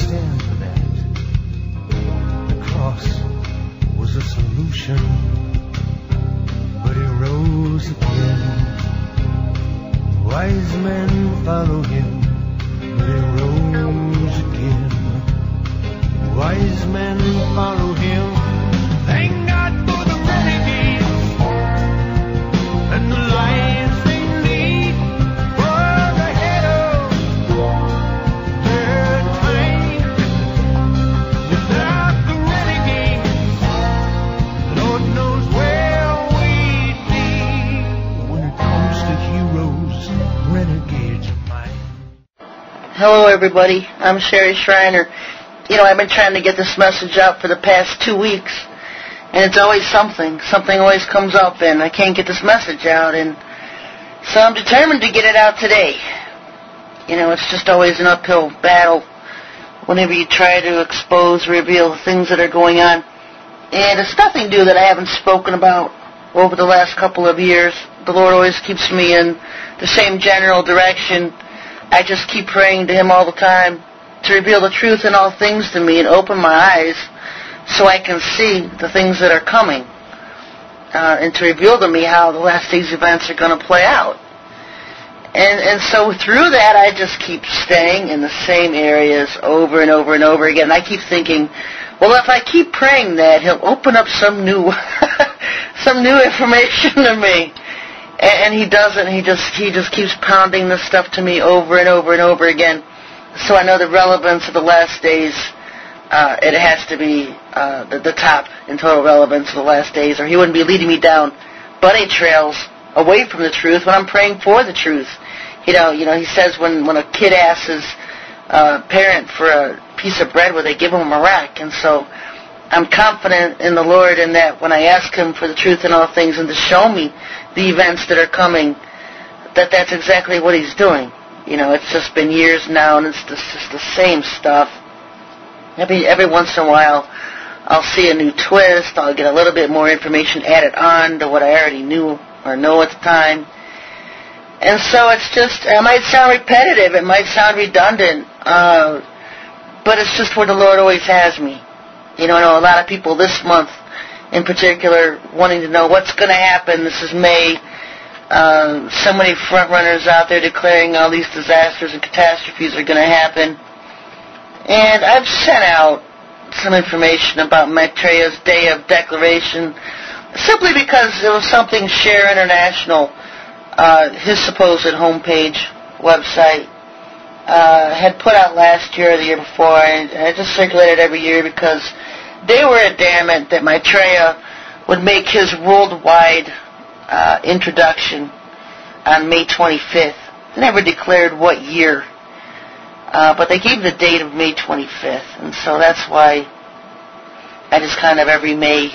stand for that. The cross was a solution, but it rose again. Wise men follow him, but it rose again. Wise men follow him. Thank God for the renegades and the lives they lead. For ahead of their time. Without the renegades, Lord knows where we'd be. When it comes to heroes, renegades are mine. Hello, everybody. I'm Sherry Shriner. You know, I've been trying to get this message out for the past 2 weeks, and it's always something. Something always comes up, and I can't get this message out, and so I'm determined to get it out today. You know, it's just always an uphill battle whenever you try to expose, reveal things that are going on. And it's nothing new that I haven't spoken about over the last couple of years. The Lord always keeps me in the same general direction. I just keep praying to Him all the time to reveal the truth in all things to me and open my eyes so I can see the things that are coming, and to reveal to me how the last days events are going to play out. And so through that, I just keep staying in the same areas over and over and over again. And I keep thinking, well, if I keep praying that, He'll open up some new some new information to me. And He doesn't. He just keeps pounding this stuff to me over and over and over again. So I know the relevance of the last days, it has to be the top in total relevance of the last days, or He wouldn't be leading me down bunny trails away from the truth when I'm praying for the truth. You know, He says when a kid asks his parent for a piece of bread, will they give him a rack? And so I'm confident in the Lord in that when I ask Him for the truth in all things and to show me the events that are coming, that's exactly what He's doing. You know, it's just been years now, and it's just the same stuff. Every once in a while, I'll see a new twist. I'll get a little bit more information added on to what I already knew or know at the time. And so it's just, it might sound repetitive, it might sound redundant, but it's just where the Lord always has me. You know, I know a lot of people this month in particular wanting to know what's going to happen. This is May. So many front runners out there declaring all these disasters and catastrophes are going to happen. And I've sent out some information about Maitreya's Day of Declaration simply because it was something Share International, his supposed homepage website, had put out last year or the year before, and I just circulate it every year because they were adamant that Maitreya would make his worldwide introduction on May 25th. Never declared what year, but they gave the date of May 25th, and so that's why I just kind of every May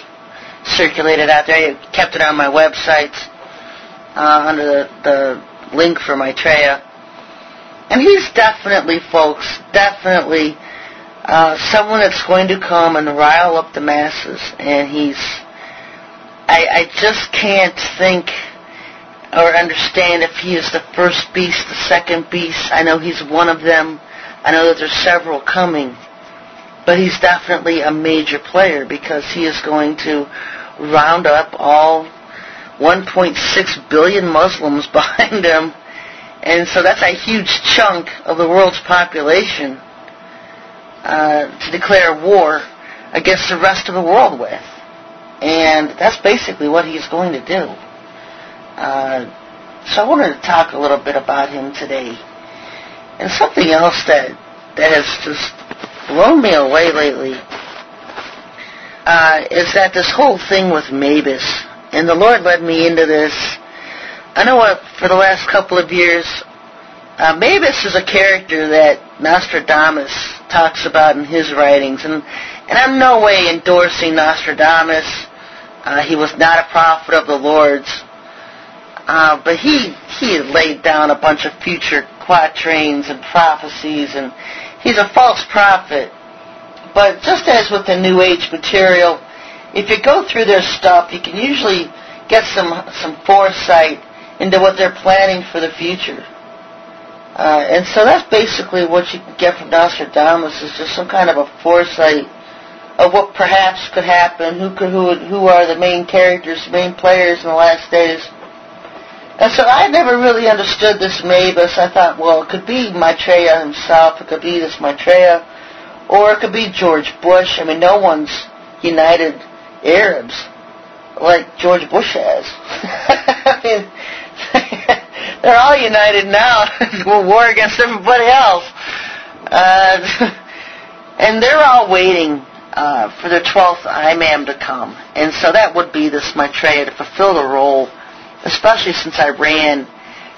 circulated out there. I kept it on my websites under the link for Maitreya. And he's definitely, folks, definitely someone that's going to come and rile up the masses, and I just can't think or understand if he is the first beast, the second beast. I know he's one of them. I know that there's several coming. But he's definitely a major player because he is going to round up all 1.6 billion Muslims behind him. And so that's a huge chunk of the world's population to declare war against the rest of the world with. And that's basically what he's going to do. So I wanted to talk a little bit about him today. And something else that has just blown me away lately is that this whole thing with Mabus. And the Lord led me into this. I know for the last couple of years, Mabus is a character that Nostradamus talks about in his writings. And I'm no way endorsing Nostradamus. He was not a prophet of the Lord's. But he laid down a bunch of future quatrains and prophecies, and he's a false prophet. But just as with the New Age material, if you go through their stuff, you can usually get some foresight into what they're planning for the future. And so that's basically what you can get from Nostradamus, is just some kind of a foresight of what perhaps could happen, who are the main characters, main players in the last days. And so I never really understood this Mabus. I thought, well, it could be Maitreya himself, it could be this Maitreya, or it could be George Bush. I mean, no one's united Arabs like George Bush has. I mean, they're all united now in war against everybody else. And they're all waiting for their 12th imam to come. And so that would be this Maitreya to fulfill the role, especially since Iran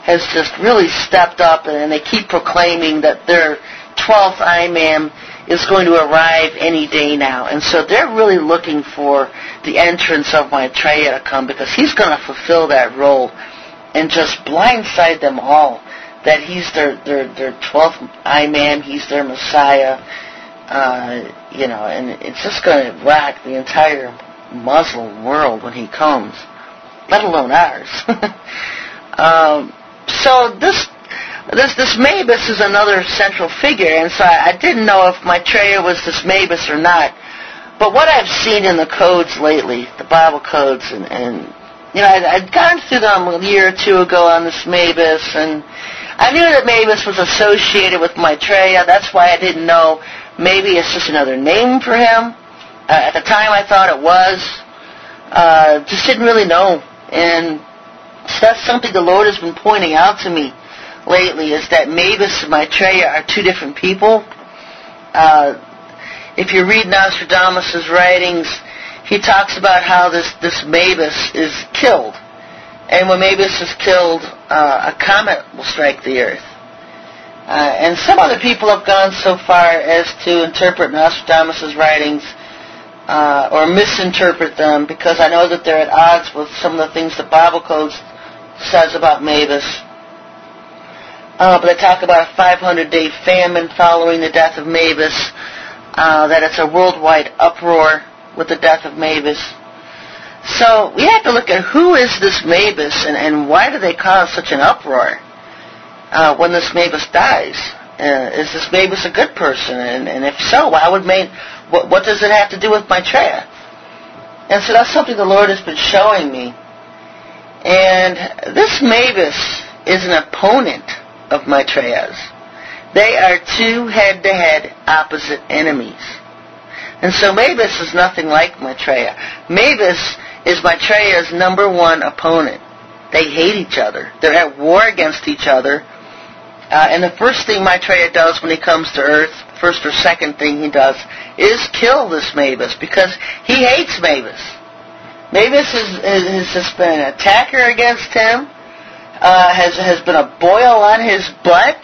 has just really stepped up, and they keep proclaiming that their 12th imam is going to arrive any day now. And so they're really looking for the entrance of Maitreya to come, because he's going to fulfill that role and just blindside them all, that he's their 12th imam, he's their Messiah, and it's just going to rock the entire Muslim world when he comes, let alone ours. So this Mabus is another central figure, and so I didn't know if Maitreya was this Mabus or not. But what I've seen in the codes lately, the Bible codes, and I'd gone through them a year or two ago on this Mabus, and I knew that Mabus was associated with Maitreya. That's why I didn't know. Maybe it's just another name for him. At the time I thought it was. Just didn't really know. And so that's something the Lord has been pointing out to me lately, is that Mabus and Maitreya are two different people. If you read Nostradamus' writings, he talks about how this Mabus is killed. And when Mabus is killed, a comet will strike the earth. And some other people have gone so far as to interpret Nostradamus' writings or misinterpret them, because I know that they're at odds with some of the things the Bible Code says about Mabus. But they talk about a 500-day famine following the death of Mabus, that it's a worldwide uproar with the death of Mabus. So we have to look at who is this Mabus, and why do they cause such an uproar when this Mabus dies? Is this Mabus a good person? And if so, why would what does it have to do with Maitreya? And so that's something the Lord has been showing me. And this Mabus is an opponent of Maitreya's. They are two head-to-head opposite enemies. And so Mabus is nothing like Maitreya. Mabus is Maitreya's number one opponent. They hate each other. They're at war against each other. And the first thing Maitreya does when he comes to Earth, first or second thing he does, is kill this Mabus, because he hates Mabus. Mabus has just been an attacker against him, has been a boil on his butt,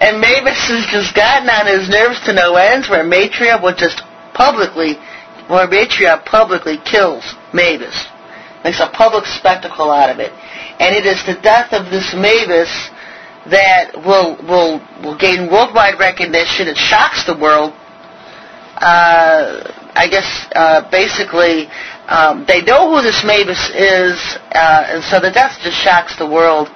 and Mabus has just gotten on his nerves to no ends, where Maitreya publicly kills Mabus, makes a public spectacle out of it. And it is the death of this Mabus that will gain worldwide recognition. It shocks the world. Basically, they know who this Mabus is, and so the death just shocks the world.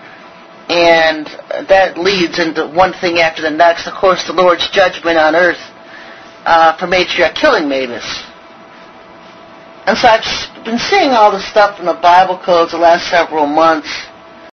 And that leads into one thing after the next. Of course, the Lord's judgment on earth for Maitreya killing Mabus. And so I've been seeing all this stuff from the Bible codes the last several months.